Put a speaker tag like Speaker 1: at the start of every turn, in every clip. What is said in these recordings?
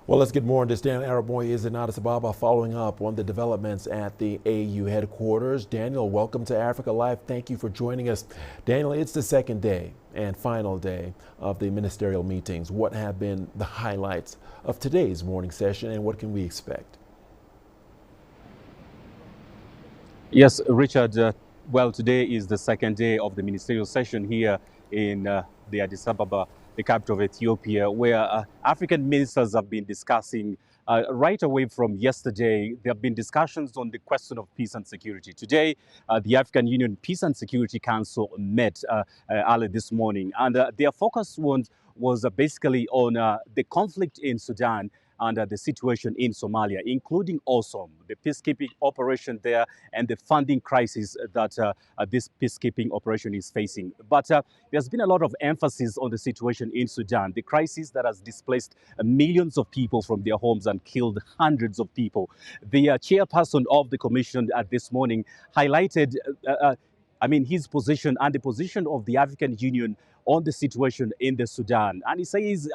Speaker 1: Well, let's get more on this. Daniel Araboy is in Addis Ababa following up on the developments at the AU headquarters. Daniel, welcome to Africa Live. Thank you for joining us. Daniel, it's the second day and final day of the ministerial meetings. What have been the highlights of today's morning session and what can we expect?
Speaker 2: Yes, Richard. Well, today is the second day of the ministerial session here in the Addis Ababa, the capital of Ethiopia, where African ministers have been discussing right away from yesterday. There have been discussions on the question of peace and security. Today, the African Union Peace and Security Council met early this morning, and their focus was basically on the conflict in Sudan and the situation in Somalia, including also the peacekeeping operation there and the funding crisis that this peacekeeping operation is facing. But there's been a lot of emphasis on the situation in Sudan, the crisis that has displaced millions of people from their homes and killed hundreds of people. The chairperson of the commission this morning highlighted his position and the position of the African Union on the situation in the Sudan. And he says,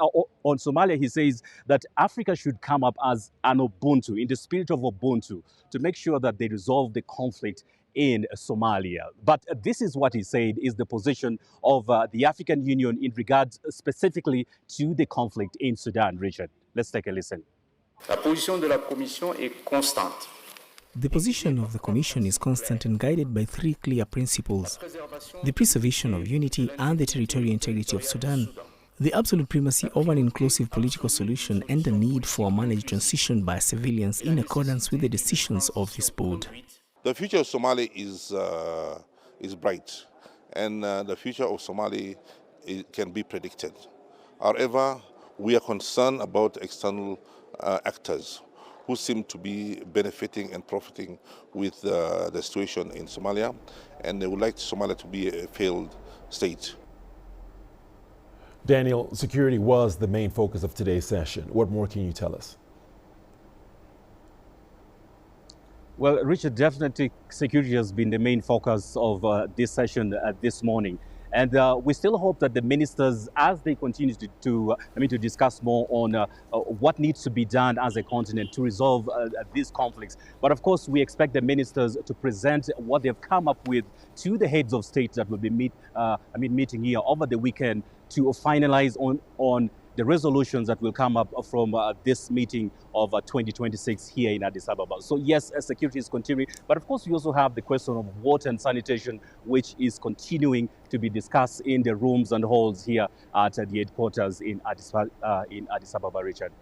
Speaker 2: on Somalia, he says that Africa should come up as an Ubuntu, in the spirit of Ubuntu, to make sure that they resolve the conflict in Somalia. But this is what he said is the position of the African Union in regards specifically to the conflict in Sudan. Richard, let's take a listen.
Speaker 3: La position de la Commission est constante.
Speaker 4: The position of the Commission is constant and guided by three clear principles: the preservation of unity and the territorial integrity of Sudan, the absolute primacy of an inclusive political solution, and the need for a managed transition by civilians in accordance with the decisions of this board.
Speaker 5: The future of Somalia is bright, and the future of Somalia can be predicted. However, we are concerned about external actors who seem to be benefiting and profiting with the situation in Somalia, and they would like Somalia to be a failed state.
Speaker 1: Daniel, security was the main focus of today's session. What more can you tell us?
Speaker 2: Well, Richard, definitely security has been the main focus of this session this morning. And we still hope that the ministers, as they continue to discuss more on what needs to be done as a continent to resolve these conflicts. But of course, we expect the ministers to present what they've come up with to the heads of state that will be meeting here over the weekend to finalize on the resolutions that will come up from this meeting of 2026 here in Addis Ababa. So yes, security is continuing, but of course we also have the question of water and sanitation, which is continuing to be discussed in the rooms and halls here at the headquarters in Addis Ababa, Richard.